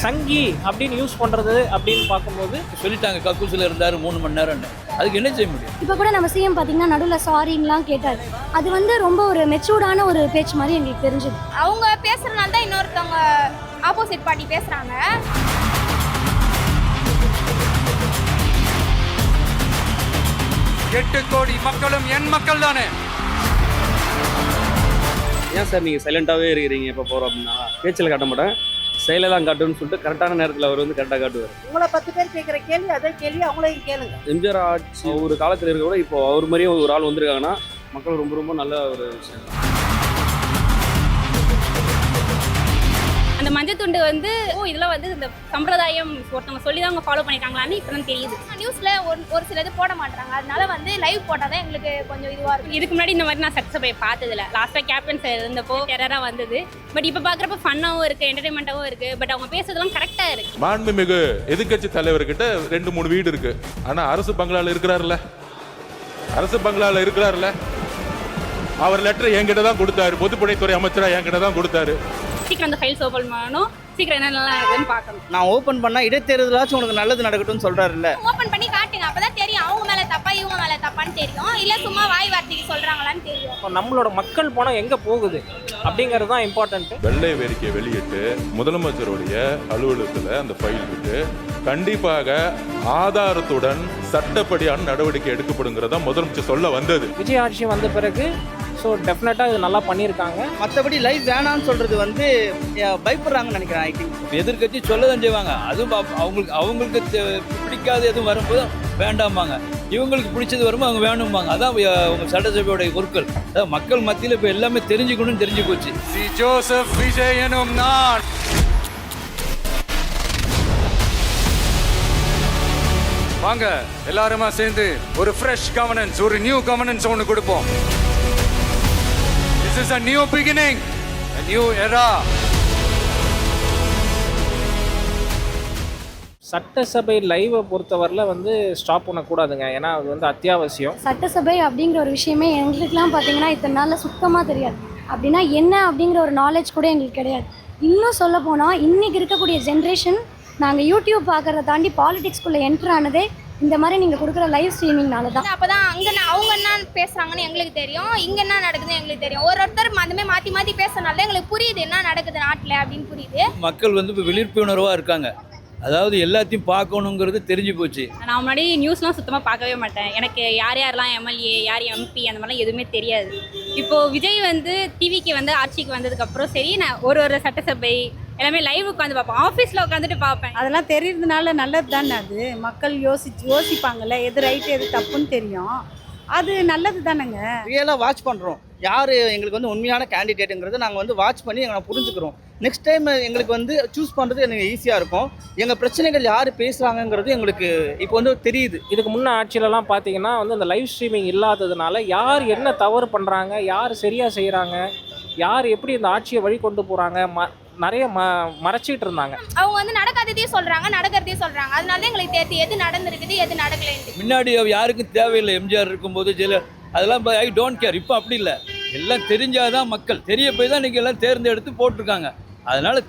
சங்கி அப்படின்னு யூஸ் பண்ணுறது அப்படின்னு பார்க்கும்போது சொல்லிட்டாங்க கக்கூசில் இருந்தார் 3 மணி நேரம்னு. அதுக்கு என்ன செய்ய முடியும்? இப்போ கூட நம்ம சிஎம் பார்த்தீங்கன்னா நடுவில் சாரின்லாம் கேட்டார். அது வந்து ரொம்ப ஒரு மெச்சூர்டான ஒரு பேச்சு மாதிரி எங்களுக்கு தெரிஞ்சது. அவங்க பேசுறதுனால தான் இன்னொருத்தவங்க ஆப்போசிட் பார்ட்டி பேசுகிறாங்க. 8 கோடி மக்களும் என் மக்கள் தானே. ஏன் சார் நீங்கள் சைலண்ட்டாகவே இருக்கிறீங்க? இப்போ போகிறோம் அப்படின்னா பேச்சில் காட்ட மாட்டேன், செயலை தான் காட்டுன்னு சொல்லிட்டு கரெக்டான நேரத்தில் அவர் வந்து கரெக்டாக காட்டுவார். உங்களை 10 பேர் கேட்குற கேள்வி அதே கேள்வி அவங்களையும் கேளுங்க. எம்ஜிஆர் ஆட்சி ஒரு காலத்தில் இருக்க கூட இப்போ அவர் மாதிரியே ஒரு ஆள் வந்திருக்காங்கன்னா மக்கள் ரொம்ப ரொம்ப நல்ல ஒரு விஷயம். அந்த மஞ்சள் துண்டு வந்து இதெல்லாம் வந்து இந்த சம்பிரதாயம் ஒருத்தவங்க சொல்லி தான் அவங்க ஃபாலோ பண்ணிருக்காங்களான்னு இப்போ தான் தெரியுது. நியூஸில் ஒரு சிலது போட மாட்டாங்க, அதனால வந்து லைவ் போட்டால் தான் எங்களுக்கு கொஞ்சம் இதுவாக இருக்கும். இதுக்கு முன்னாடி இந்த மாதிரி நான் சட்டசபையை பார்த்ததில்ல. லாஸ்ட்டாக கேப்டன் சார் இருந்தப்போ டெரராக வந்தது. பட் இப்போ பார்க்குறப்ப ஃபன்னாகவும் இருக்குது, என்டர்டைன்மெண்ட்டாகவும் இருக்குது. பட் அவங்க பேசுறதுலாம் கரெக்டாக இருக்குது. மாண்புமிகு எதிர்க்கட்சி தலைவர்கிட்ட 2-3 வீடு இருக்கு. ஆனால் அரசு பங்களாவில் இருக்கிறாருல்ல, அவர் லெட்டர் என்கிட்ட தான் கொடுத்தாரு. பொதுப்படைத்துறை அமைச்சராக என்கிட்ட தான் கொடுத்தாரு. சீக்கிரம் அந்த ஃபைல்ஸ் ஓப்பன் பண்ணணும், சீக்கிரம் என்னென்னலாம் இருக்குன்னு பார்க்கணும். நான் ஓப்பன் பண்ணா இடைத்தேர்தலாச்சும் உனக்கு நல்லது நடக்கட்டும்னு சொல்றாருல்ல. ஓப்பன் பண்ணி காட்டுங்க, அப்பதான் தெரியும் அவங்க மேலே தப்பா இவங்க மேலே தப்பான்னு தெரியும். இல்லை சும்மா வாய் வார்த்தைக்கு சொல்கிறாங்களான்னு தெரியும். இப்போ நம்மளோட மக்கள் பணம் எங்கே போகுது அப்படிங்கிறது தான் இம்பார்ட்டன்ட்டு. வெள்ளை வேடிக்கை வெளியிட்டு முதலமைச்சருடைய அலுவலகத்தில் அந்த ஃபைல் இருக்கு. கண்டிப்பாக ஆதாரத்துடன் சட்டப்படியான நடவடிக்கை எடுக்கப்படுங்கிறதா முதலமைச்சர் சொல்ல வந்தது. விஜய் ஆட்சி வந்த பிறகு ஸோ டெஃபினட்டாக இது நல்லா பண்ணியிருக்காங்க. மற்றபடி லைவ் வேணான்னு சொல்றது வந்து பயப்படுறாங்கன்னு நினைக்கிறேன். ஐ திங்க் எதிர்கட்சி சொல்ல தான் செய்வாங்க. அதுவும் அவங்களுக்கு பிடிக்காத எதுவும் வரும்போது வேண்டாமாங்க, இவங்களுக்கு பிடிச்சது வரும்போது அவங்க வேணும்பாங்க. அதான் அவங்க சட்டசபையோடைய பொருட்கள். அதாவது மக்கள் மத்தியில் இப்போ எல்லாமே தெரிஞ்சுக்கணும்னு தெரிஞ்சு போச்சு. ஜோசப் விஜய் எனும் நான் வாங்க எல்லாருமா சேர்ந்து ஒரு ஃப்ரெஷ் கவர்னன்ஸ், ஒரு நியூ கவர்னன்ஸ் ஒன்று கொடுப்போம். This is a new beginning, a new era. சட்டசபை லைவை பொறுத்தவரையில் வந்து ஸ்டாப் பண்ணக்கூடாதுங்க. ஏன்னா அது வந்து அத்தியாவசியம். சட்டசபை அப்படிங்கிற ஒரு விஷயமே எங்களுக்குலாம் பார்த்தீங்கன்னா இத்தனை நாளில் சுத்தமாக தெரியாது. அப்படின்னா என்ன அப்படிங்கிற ஒரு நாலேஜ் கூட எங்களுக்கு கிடையாது. இன்னும் சொல்ல போனால் இன்றைக்கி இருக்கக்கூடிய ஜென்ரேஷன் நாங்கள் யூடியூப் பார்க்குறத தாண்டி பாலிடிக்ஸ்குள்ளே என்ட்ரு ஆனதே இந்த மாதிரி நீங்கள் கொடுக்குற லைவ் ஸ்ட்ரீமிங்னால தான். அப்போ தான் அங்கே அவங்க என்ன பேசுகிறாங்கன்னு எங்களுக்கு தெரியும், இங்கே என்ன நடக்குதுன்னு எங்களுக்கு தெரியும். ஒருத்தர் அதுமாதிரி மாற்றி பேசுறதுனால எங்களுக்கு புரியுது என்ன நடக்குது நாட்டில் அப்படின்னு புரியுது. மக்கள் வந்து இப்போ விழிப்புணர்வாக இருக்காங்க. அதாவது எல்லாத்தையும் பார்க்கணுங்கிறது தெரிஞ்சு போச்சு. நான் முன்னாடி நியூஸ்லாம் சுத்தமாக பார்க்கவே மாட்டேன். எனக்கு யாரெல்லாம் எம்எல்ஏ, யார் எம்பி அந்த மாதிரிலாம் எதுவுமே தெரியாது. இப்போது விஜய் வந்து டிவிக்கு வந்து ஆட்சிக்கு வந்ததுக்கப்புறம் சரி, நான் ஒரு சட்டசபை எல்லாமே லைவ் உட்காந்து பார்ப்பேன். ஆஃபீஸில் உட்காந்துட்டு பார்ப்பேன். அதெல்லாம் தெரியறதுனால நல்லது தானே. அது மக்கள் யோசிப்பாங்கல்ல, எது ரைட்டு எது தப்புன்னு தெரியும். அது நல்லது தானேங்க. ரியலாக வாட்ச் பண்ணுறோம் யார் எங்களுக்கு வந்து உண்மையான கேண்டிடேட்டுங்கிறது நாங்கள் வந்து வாட்ச் பண்ணி எங்களை புரிஞ்சுக்கிறோம். நெக்ஸ்ட் டைம் எங்களுக்கு வந்து சூஸ் பண்ணுறது எனக்கு ஈஸியாக இருக்கும். எங்கள் பிரச்சனைகள் யார் பேசுகிறாங்கங்கிறது எங்களுக்கு இப்போ வந்து தெரியுது. இதுக்கு முன்னே ஆட்சியிலலாம் பார்த்தீங்கன்னா வந்து அந்த லைவ் ஸ்ட்ரீமிங் இல்லாததுனால யார் என்ன தவறு பண்ணுறாங்க, யார் சரியாக செய்கிறாங்க, யார் எப்படி இந்த ஆட்சியை வழி கொண்டு போகிறாங்க நிறைய மறைச்சிட்டு இருந்தாங்க. அவங்க வந்து நடக்காததையும் சொல்கிறாங்க, நடக்கிறதையும் சொல்கிறாங்க. அதனால எங்களுக்கு தெரியுது எது நடந்திருக்குது எது நடக்கலைன்னு. முன்னாடி யாருக்கும் தேவையில்லை. எம்ஜிஆர் இருக்கும்போது அதெல்லாம் ஐ டோன்ட் கேர். இப்போ அப்படி இல்லை, எல்லாம் தெரிஞ்சாதான் மக்கள் தெரிய போய் தான் நீங்கள் எல்லாம் தேர்ந்தெடுத்து போட்டிருக்காங்க. அதனால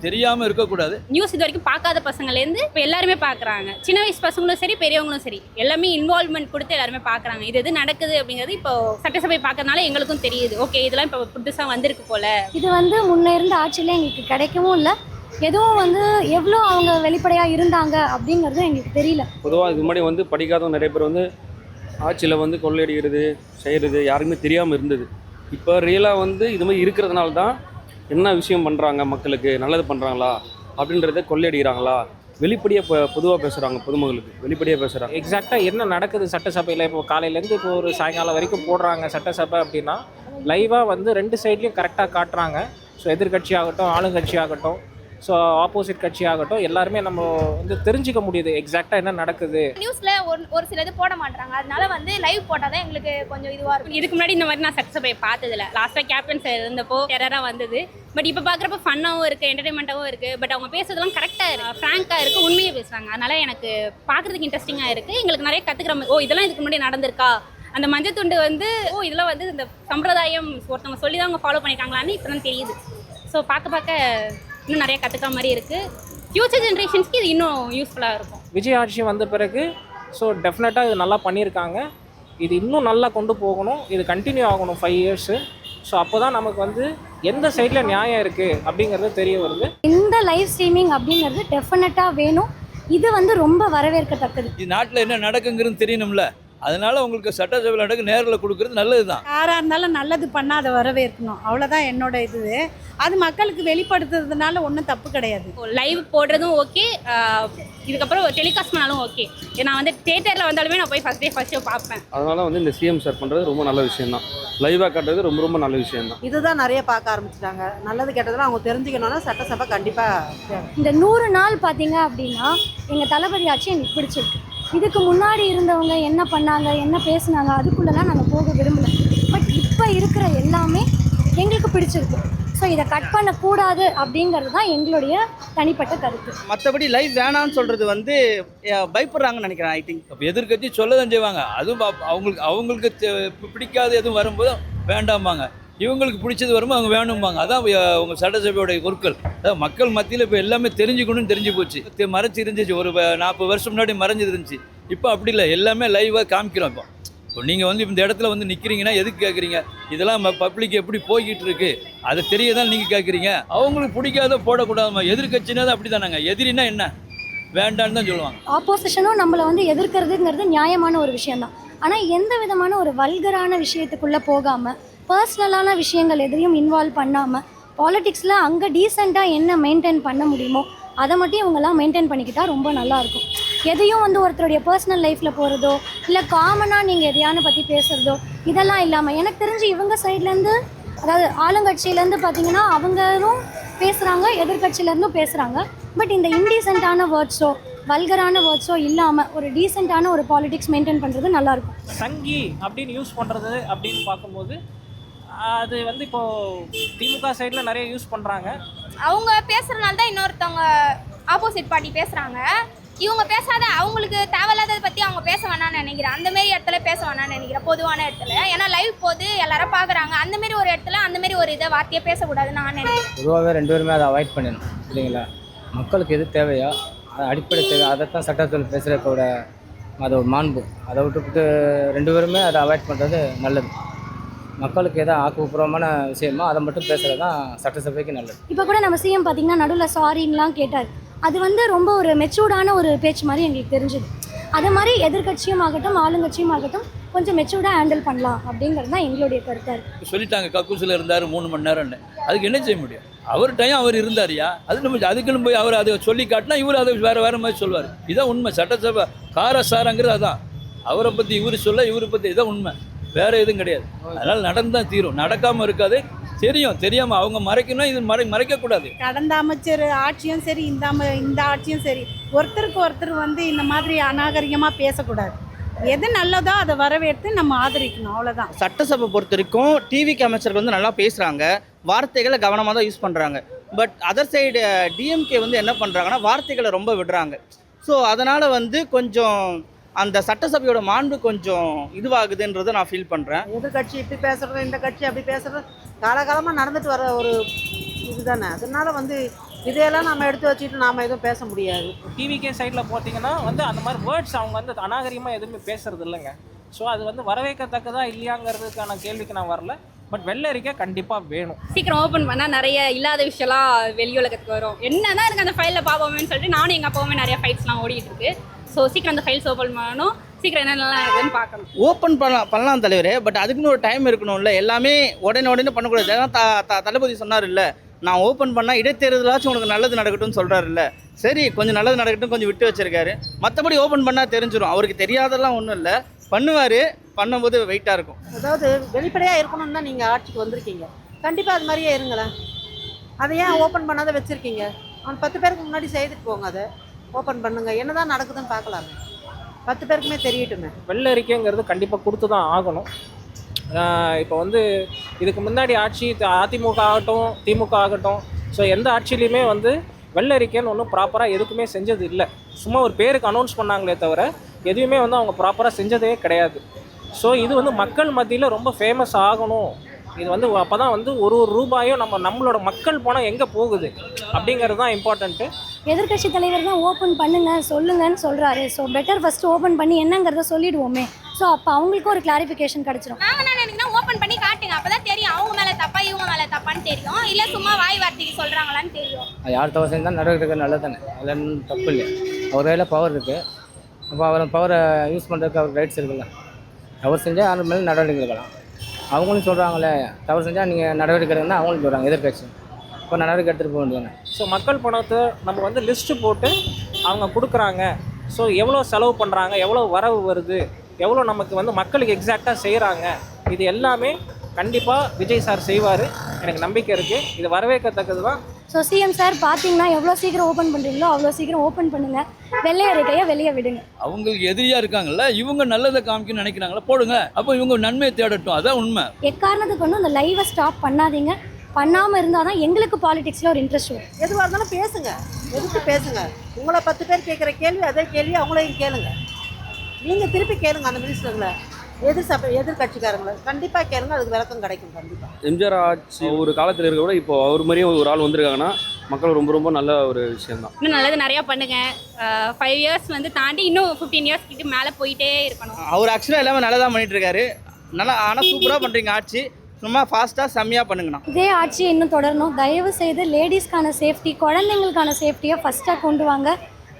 தெரியாமல் இருக்கக்கூடாது. நியூஸ் இது வரைக்கும் பார்க்காத பசங்கள்லேருந்து இப்போ எல்லாருமே பார்க்குறாங்க. சின்ன வயசு பசங்களும் சரி, பெரியவங்களும் சரி, எல்லாமே இன்வால்வ்மெண்ட் கொடுத்து எல்லாருமே பார்க்குறாங்க. இது எது நடக்குது அப்படிங்கிறது இப்போ சட்டசபை பார்க்கறதுனால எங்களுக்கும் தெரியுது. ஓகே, இதெல்லாம் இப்போ புதுசாக வந்திருக்கு போல. இது வந்து முன்னே இருந்த ஆட்சியில் எங்களுக்கு கிடைக்கவும் இல்லை. எதுவும் வந்து எவ்வளோ அவங்க வெளிப்படையாக இருந்தாங்க அப்படிங்கிறது எங்களுக்கு தெரியல. பொதுவாக இதுக்கு முன்னாடி வந்து படிக்காதவங்க நிறைய பேர் வந்து ஆட்சியில் வந்து கொள்ளையடிக்கிறது செய்கிறது யாருக்குமே தெரியாமல் இருந்தது. இப்போ ரியலாக வந்து இது மாதிரி இருக்கிறதுனால தான் என்ன விஷயம் பண்ணுறாங்க, மக்களுக்கு நல்லது பண்ணுறாங்களா அப்படின்றத கொள்ளையடிக்கிறாங்களா வெளிப்படையாக பொதுவாக பேசுகிறாங்க, பொதுமக்களுக்கு வெளிப்படையாக பேசுகிறாங்க. எக்ஸாக்டாக என்ன நடக்குது சட்டசபையில் இப்போ காலையிலேருந்து இப்போ ஒரு சாயங்காலம் வரைக்கும் போடுறாங்க சட்டசபை அப்படின்னா லைவாக வந்து 2 சைட்லேயும் கரெக்டாக காட்டுறாங்க. ஸோ எதிர்கட்சி ஆகட்டும், ஆளுங்கட்சி ஆகட்டும், ஸோ ஆப்போசிட் கட்சி ஆகட்டும், எல்லாருமே நம்ம வந்து தெரிஞ்சுக்க முடியுது எக்ஸாக்டாக என்ன நடக்குது. நியூஸில் ஒரு சிலது போட மாட்டாங்க, அதனால வந்து லைவ் போட்டால் தான் எங்களுக்கு கொஞ்சம் இதுவாக இருக்கும். இதுக்கு முன்னாடி இந்த மாதிரி நான் சட்டசபையை பார்த்ததில்ல. லாஸ்ட்டாக கேப்டன் சார் இருந்தப்போ டெரராக வந்தது. பட் இப்போ பார்க்குறப்ப ஃபன்னாகவும் இருக்குது, என்டர்டைன்மெண்ட்டாகவும் இருக்குது. பட் அவங்க பேசுறதுலாம் கரெக்டாக இருக்குது, ஃப்ராங்காக இருக்குது, உண்மையை பேசுகிறாங்க. அதனால் எனக்கு பார்க்குறதுக்கு இன்ட்ரெஸ்டிங்காக இருக்குது. எங்களுக்கு நிறைய கற்றுக்கிற மாதிரி, இதெல்லாம் இதுக்கு முன்னாடி நடந்திருக்கா, அந்த மஞ்சள் துண்டு வந்து இதெல்லாம் வந்து இந்த சம்பிரதாயம் ஒருத்தவங்க சொல்லி தான் அவங்க ஃபாலோ பண்ணியிருக்காங்களான்னு இப்போ தான் தெரியுது. ஸோ பார்க்க இன்னும் நிறைய கற்றுக்கிற மாதிரி இருக்குது. ஃப்யூச்சர் ஜென்ரேஷன்ஸ்க்கு இது இன்னும் யூஸ்ஃபுல்லாக இருக்கும். விஜய் ஆட்சி வந்த பிறகு ஸோ டெஃபினட்டாக இது நல்லா பண்ணியிருக்காங்க. இது இன்னும் நல்லா கொண்டு போகணும். இது கண்டினியூ ஆகணும் 5 இயர்ஸு. ஸோ அப்போ தான் நமக்கு வந்து எந்த சைடில் நியாயம் இருக்குது அப்படிங்கிறது தெரிய வருது. இந்த லைவ் ஸ்ட்ரீமிங் அப்படிங்கிறது டெஃபினட்டாக வேணும். இது வந்து ரொம்ப வரவேற்கத்தக்கது. இது நாட்டில் என்ன நடக்குங்கிறது தெரியணும்ல, அதனால உங்களுக்கு சட்டசபையில் நடக்க நேரில் கொடுக்கறது நல்லது தான். யாராக இருந்தாலும் நல்லது பண்ணால் அதை வரவேற்கணும், அவ்வளோதான் என்னோட இது. அது மக்களுக்கு வெளிப்படுத்துறதுனால ஒன்றும் தப்பு கிடையாது. லைவ் போடுறதும் ஓகே, இதுக்கப்புறம் டெலிகாஸ்ட் பண்ணாலும் ஓகே. நான் வந்து தியேட்டரில் வந்தாலுமே நான் போய் ஃபர்ஸ்ட் ஷோ பார்ப்பேன். அதனால் வந்து இந்த சிஎம் சார் பண்ணுறது ரொம்ப நல்ல விஷயம் தான். லைவாக காட்டுறது ரொம்ப ரொம்ப நல்ல விஷயம் தான். இதுதான் நிறைய பார்க்க ஆரம்பிச்சிட்டாங்க. நல்லது கெட்டதெல்லாம் அவங்க தெரிஞ்சுக்கணும்னா சட்டசபை கண்டிப்பாக. இந்த 100 நாள் பார்த்தீங்க அப்படின்னா எங்கள் தளபதி ஆட்சி எங்களுக்கு பிடிச்சிருக்கு. இதுக்கு முன்னாடி இருந்தவங்க என்ன பண்ணாங்க, என்ன பேசுனாங்க, அதுக்குள்ளெல்லாம் நாங்கள் போக விரும்பல. பட் இப்போ இருக்கிற எல்லாமே எங்களுக்கு பிடிச்சிருக்கு. ஸோ இதை கட் பண்ணக்கூடாது அப்படிங்கிறது தான் எங்களுடைய தனிப்பட்ட கருத்து. மற்றபடி லைவ் வேணான்னு சொல்கிறது வந்து பயப்படுறாங்கன்னு நினைக்கிறேன். ஐ திங்க் அப்போ எதிர்கட்சி சொல்ல தான் செய்வாங்க. அதுவும் அவங்களுக்கு பிடிக்காத எதுவும் வரும்போது வேண்டாமாங்க, இவங்களுக்கு பிடிச்சது வரும்போது அவங்க வேணும்பாங்க. அதான் உங்கள் சட்டசபையோடைய பொருட்கள். அதாவது மக்கள் மத்தியில் இப்போ எல்லாமே தெரிஞ்சுக்கணும்னு தெரிஞ்சு போச்சு. மறைச்சி இருந்துச்சு, ஒரு 40 வருஷம் முன்னாடி மறைஞ்சி இருந்துச்சு. இப்போ அப்படி இல்லை, எல்லாமே லைவாக காமிக்கிறோம். இப்போ நீங்கள் வந்து இந்த இடத்துல வந்து நிற்கிறீங்கன்னா எதுக்கு கேட்குறீங்க? இதெல்லாம் பப்ளிக் எப்படி போய்கிட்டு இருக்கு அதை தெரியதான் நீங்கள் கேட்குறீங்க. அவங்களுக்கு பிடிக்காத போடக்கூடாதுமா. எதிர்கட்சினா தான் அப்படி தானாங்க. எதிரினா என்ன வேண்டான்னு தான் சொல்லுவாங்க. ஆப்போசிஷனும் நம்மளை வந்து எதிர்க்கிறதுங்கிறது நியாயமான ஒரு விஷயம்தான். ஆனால் எந்த விதமான ஒரு வல்கரான விஷயத்துக்குள்ளே போகாமல், பர்சனலான விஷயங்கள் எதையும் இன்வால்வ் பண்ணாமல், பாலிடிக்ஸில் அங்கே டீசெண்டாக என்ன மெயின்டைன் பண்ண முடியுமோ அதை மட்டும் இவங்கெல்லாம் மெயின்டைன் பண்ணிக்கிட்டால் ரொம்ப நல்லாயிருக்கும். எதையும் வந்து ஒருத்தருடைய பர்சனல் லைஃப்பில் போகிறதோ இல்லை காமனாக நீங்கள் எதையான பற்றி பேசுகிறதோ இதெல்லாம் இல்லாமல், எனக்கு தெரிஞ்சு இவங்க சைட்லேருந்து, அதாவது ஆளுங்கட்சியிலேருந்து பார்த்தீங்கன்னா அவங்களும் பேசுகிறாங்க, எதிர்கட்சியிலேருந்தும் பேசுகிறாங்க. பட் இந்த இன்டீசென்ட்டான வேர்ட்ஸோ வல்கரான வேர்ட்ஸோ இல்லாமல் ஒரு டீசெண்டான ஒரு பாலிடிக்ஸ் மெயின்டைன் பண்ணுறது நல்லாயிருக்கும். சங்கி அப்படின்னு யூஸ் பண்ணுறது அப்படின்னு பார்க்கும்போது அது வந்து இப்போது திமுக சைடில் நிறைய யூஸ் பண்ணுறாங்க. அவங்க பேசுகிறனால தான் இன்னொருத்தவங்க ஆப்போசிட் பார்ட்டி பேசுகிறாங்க. இவங்க பேசாத, அவங்களுக்கு தேவையில்லாததை பற்றி அவங்க பேச வேணாம்னு நினைக்கிறேன். அந்தமாரி இடத்துல பேச வேணாம்னு நினைக்கிறேன், பொதுவான இடத்துல. ஏன்னா லைவ் போது எல்லாரும் பார்க்குறாங்க. அந்தமாரி ஒரு இடத்துல அந்தமாரி ஒரு இதை வார்த்தையை பேசக்கூடாதுன்னு நான் நினைக்கிறேன். பொதுவாகவே 2 பேருமே அதை அவாய்ட் பண்ணணும் இல்லைங்களா? மக்களுக்கு எது தேவையோ அது அடிப்படை தேவை, அதைத்தான் சட்டத்தில் பேசுகிறதோட அது ஒரு மாண்பு. அதை விட்டுவிட்டு 2 பேருமே அதை அவாய்ட் பண்ணுறது நல்லது. மக்களுக்கு எதாவது ஆக்கப்பூர்வமான விஷயமோ அதை மட்டும் பேசுகிறது தான் சட்டசபைக்கு நல்லது. இப்போ கூட நம்ம சிஎம் பார்த்தீங்கன்னா நடுவில் சாரின்லாம் கேட்டார். அது வந்து ரொம்ப ஒரு மெச்சூர்டான ஒரு பேச்சு மாதிரி எங்களுக்கு தெரிஞ்சுது. அதே மாதிரி எதிர்கட்சியும் ஆகட்டும் ஆளுங்கட்சியும் ஆகட்டும் கொஞ்சம் மெச்சூர்டாக ஹேண்டில் பண்ணலாம் அப்படிங்கிறது தான் எங்களுடைய கருத்தாக இருக்குது. சொல்லிட்டாங்க கக்கூசில் இருந்தார் 3 மணி நேரம்னு. அதுக்கு என்ன செய்ய முடியும்? அவர் டைம் அவர் இருந்தாரியா? அது நம்ம அதுக்குன்னு போய் அவர் அதை சொல்லி காட்டினா இவர் அதை வேறு மாதிரி சொல்லுவார். இதுதான் உண்மை. சட்டசபை காரசாரங்கிறது அதான். அவரை பற்றி இவர் சொல்ல, இவரை பற்றி இதான் உண்மை, வேறு எதுவும் கிடையாது. அதனால் நடந்துதான் தீரும், நடக்காமல் இருக்காது. தெரியாமல் அவங்க மறைக்கணும், இது மறைக்கக்கூடாது. கடந்த அமைச்சர் ஆட்சியும் சரி, இந்த ஆட்சியும் சரி, ஒருத்தருக்கு ஒருத்தர் வந்து இந்த மாதிரி அநாகரிகமாக பேசக்கூடாது. எது நல்லதோ அதை வரவேற்று நம்ம ஆதரிக்கணும், அவ்வளோதான். சட்டசபை பொறுத்த வரைக்கும் டிவிக்கு அமைச்சர்கள் வந்து நல்லா பேசுகிறாங்க, வார்த்தைகளை கவனமாக தான் யூஸ் பண்ணுறாங்க. பட் அதர் சைடு டிஎம்கே வந்து என்ன பண்ணுறாங்கன்னா வார்த்தைகளை ரொம்ப விடுறாங்க. ஸோ அதனால் வந்து கொஞ்சம் அந்த சட்டசபையோட மாண்பு கொஞ்சம் இதுவாகுதுன்றதை நான் ஃபீல் பண்ணுறேன். எதிர்கட்சி இப்படி பேசுகிறது, இந்த கட்சி அப்படி பேசுகிறது காலகாலமாக நடந்துட்டு வர ஒரு இதுதானே. அதனால வந்து இதையெல்லாம் நம்ம எடுத்து வச்சுட்டு நாம் எதுவும் பேச முடியாது. டிவிகே சைடில் பார்த்தீங்கன்னா வந்து அந்த மாதிரி வேர்ட்ஸ் அவங்க வந்து அநாகரிகமாக எதுவுமே பேசுறது இல்லைங்க. ஸோ அது வந்து வரவேற்கத்தக்கதா இல்லையாங்கிறதுக்கான கேள்விக்கு நான் வரல. பட் வெள்ளை அறிக்கை கண்டிப்பாக வேணும். சீக்கிரம் ஓப்பன் பண்ணால் நிறைய இல்லாத விஷயம்லாம் வெளி உலகத்துக்கு வரும். என்னதான் இருக்குது அந்த ஃபைலில் பார்ப்போமேன்னு சொல்லிட்டு நானும் எங்கள் அப்பாவுமே நிறைய ஃபைல்ஸ்லாம் ஓடிட்டு இருக்கு. ஸோ சீக்கிரம் அந்த ஃபைல்ஸ் ஓப்பன் பண்ணணும், சீக்கிரம் என்னென்னலாம் இருக்குதுன்னு பார்க்கணும். ஓப்பன் பண்ணலாம் தலைவர். பட் அதுக்குன்னு ஒரு டைம் இருக்கணும்ல. எல்லாமே உடனே பண்ணக்கூடாது. ஏன்னா தளபதி சொன்னார் இல்லை, நான் ஓப்பன் பண்ணால் இடைத்தேர்தலாச்சும் உனக்கு நல்லது நடக்கட்டும்னு சொல்கிறாரு இல்லை. சரி, கொஞ்சம் நல்லது நடக்கட்டும், கொஞ்சம் விட்டு வச்சிருக்காரு. மற்றபடி ஓப்பன் பண்ணால் தெரிஞ்சிடும். அவருக்கு தெரியாதெல்லாம் ஒன்றும் இல்லை, பண்ணுவார். பண்ணும்போது வெயிட்டாக இருக்கும். அதாவது வெளிப்படையாக இருக்கணும்னு தான் நீங்கள் ஆட்சிக்கு வந்திருக்கீங்க. கண்டிப்பாக அது மாதிரியே இருங்களேன். அதை ஏன் ஓப்பன் பண்ணாத வச்சுருக்கீங்க? அவன் 10 பேருக்கு முன்னாடி செய்துட்டு போங்க, அதை ஓப்பன் பண்ணுங்க, என்னதான் நடக்குதுன்னு பார்க்கலாமே, 10 பேருக்குமே தெரியட்டுமே. வெள்ளை அறிக்கைங்கிறது கண்டிப்பாக கொடுத்து தான் ஆகணும். இப்போ வந்து இதுக்கு முன்னாடி ஆட்சி அதிமுக ஆகட்டும் திமுக ஆகட்டும், ஸோ எந்த ஆட்சியிலையுமே வந்து வெள்ளை அறிக்கைன்னு ஒன்றும் ப்ராப்பராக எதுக்குமே செஞ்சது இல்லை. சும்மா ஒரு பேருக்கு அனௌன்ஸ் பண்ணாங்களே தவிர எதுவுமே வந்து அவங்க ப்ராப்பராக செஞ்சதே கிடையாது. ஸோ இது வந்து மக்கள் மத்தியில் ரொம்ப ஃபேமஸ் ஆகணும் இது வந்து அப்போ தான் வந்து ஒரு ரூபாயும் நம்மளோட மக்கள் பணம் எங்கே போகுது அப்படிங்கிறது தான் இம்பார்ட்டண்ட்டு. எதிர்க்கட்சி தலைவர் தான் ஓப்பன் பண்ணுங்க சொல்லுங்கன்னு சொல்கிறாரு. ஸோ பெட்டர் ஃபஸ்ட்டு ஓப்பன் பண்ணி என்னங்கிறத சொல்லிடுவோமே. ஸோ அப்போ அவங்களுக்கும் ஒரு கிளாரிஃபிகேஷன் கிடச்சிரும். நாங்கள் என்ன நினைக்கிறோம், ஓப்பன் பண்ணி காட்டுங்க, அப்போ தான் தெரியும் அவங்க மேலே தப்பா இவங்க மேலே தப்பான்னு தெரியும், இல்லை சும்மா வாய் வார்த்தைக்கு சொல்கிறாங்களான்னு தெரியும். யார் தவறு செஞ்சால் நடவடிக்கை நல்லது தானே, அதில் ஒன்றும் தப்பு இல்லை. அவர் கையில் பவர் இருக்குது, அப்போ அவர் பவரை யூஸ் பண்ணுறதுக்கு அவருக்கு ரைட்ஸ் இருக்குல்ல. தவறு செஞ்சால் யார் மேலே நடவடிக்கை எடுக்கலாம். அவங்களும் சொல்கிறாங்களே தவறு செஞ்சால் நீங்கள் நடவடிக்கை எடுக்கணும்னா அவங்களும் சொல்கிறாங்க எதிர்கட்சி. இப்போ நடவடிக்கை எடுத்துகிட்டு போக வேண்டியதானே. ஸோ மக்கள் பணத்தை நம்ம வந்து லிஸ்ட்டு போட்டு அவங்க கொடுக்குறாங்க. ஸோ எவ்வளோ செலவு பண்ணுறாங்க, எவ்வளோ வரவு வருது, எவ்வளோ நமக்கு வந்து மக்களுக்கு எக்ஸாக்டாக செய்கிறாங்க, இது எல்லாமே கண்டிப்பாக விஜய் சார் செய்வார். எனக்கு நம்பிக்கை இருக்குது. இது வரவேற்கத்தக்கது தான். ஸோ சிஎம் சார் பார்த்தீங்கன்னா எவ்வளோ சீக்கிரம் ஓப்பன் பண்ணுறீங்களோ அவ்வளோ சீக்கிரம் ஓப்பன் பண்ணுங்கள். வெள்ளை அறிக்கையை வெளியே விடுங்க. அவங்களுக்கு எதிரியாக இருக்காங்கல்ல, இவங்க நல்லதை காமிக்கணும்னு நினைக்கிறாங்களா, போடுங்க. அப்போ இவங்க நன்மையை தேடட்டும், அதான் உண்மை. எக்காரணத்துக்கு ஒன்றும் அந்த லைவை ஸ்டாப் பண்ணாதீங்க. பண்ணாமல் இருந்தால் தான் எங்களுக்கு பாலிடிக்ஸில் ஒரு இன்ட்ரெஸ்ட் வரும். எதுவாக இருந்தாலும் பேசுங்க, எதுக்கு பேசுங்க. உங்களை 10 பேர் கேட்குற கேள்வி அதே கேள்வி அவங்களையும் கேளுங்க. நீங்கள் திருப்பி கேளுங்க அந்த மினிஸ்டர்களை, எதிர்கட்சிக்காரங்களை கண்டிப்பாக கேளுங்க. அதுக்கு விளக்கம் கிடைக்கும் கண்டிப்பாக. எம்ஜிஆர் ஆட்சி ஒரு காலத்தில் இருக்க கூட இப்போ அவர் மாதிரியே ஒரு ஆள் வந்திருக்காங்கன்னா மக்கள் ரொம்ப ரொம்ப நல்ல ஒரு விஷயம்தான். இன்னும் நல்லது நிறையா பண்ணுங்க. 5 இயர்ஸ் வந்து தாண்டி இன்னும் 15 இயர்ஸ் கிட்ட மேலே போயிட்டே இருக்கணும். அவர் ஆக்சுவலாக எல்லாமே நல்லா தான் பண்ணிட்டு இருக்காரு. நல்லா ஆனால் சூப்பராக பண்ணுறீங்க ஆட்சி. சும்மா ஃபாஸ்ட்டாக செம்மையாக பண்ணுங்கண்ணா. இதே ஆட்சி இன்னும் தொடரணும். தயவு செய்து லேடிஸ்க்கான சேஃப்டி, குழந்தைங்களுக்கான சேஃப்டியை ஃபஸ்ட்டாக கொண்டு வாங்க.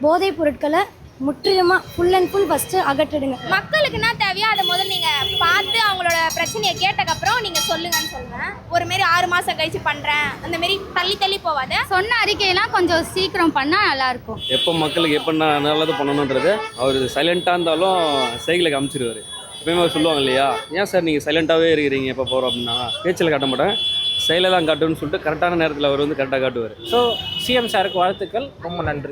போதைப் பொருட்களை முற்றிலுமாக ஃபுல் அண்ட் ஃபுல் ஃபஸ்ட்டு அகற்றிடுங்க. மக்களுக்கு என்ன தேவையோ அதை முதல்ல நீங்கள் பார்த்து அவங்களோட பிரச்சனையை கேட்டக்கப்புறம் நீங்கள் சொல்லுங்கன்னு சொல்லுவேன். ஒரு மாரி 6 மாதம் கழிச்சு பண்ணுறேன் அந்த மாரி தள்ளி போவாத. சொன்ன அறிக்கையெல்லாம் கொஞ்சம் சீக்கிரம் பண்ணால் நல்லாயிருக்கும். எப்போ மக்களுக்கு எப்போ நல்லது பண்ணணுன்றது அவர் சைலண்ட்டாக இருந்தாலும் சைக்கிளை காமிச்சிருவார். எப்பயுமே அவர் சொல்லுவாங்க இல்லையா, ஏன் சார் நீங்கள் சைலண்ட்டாகவே இருக்கிறீங்க எப்போ போகிறோம் அப்படின்னா, பேச்சில் காட்ட மாட்டேன் செயலை தான் காட்டுன்னு சொல்லிட்டு கரெக்டான நேரத்தில் அவர் வந்து கரெக்டாக காட்டுவார். ஸோ சிஎம் சாருக்கு வாழ்த்துக்கள். ரொம்ப நன்றி.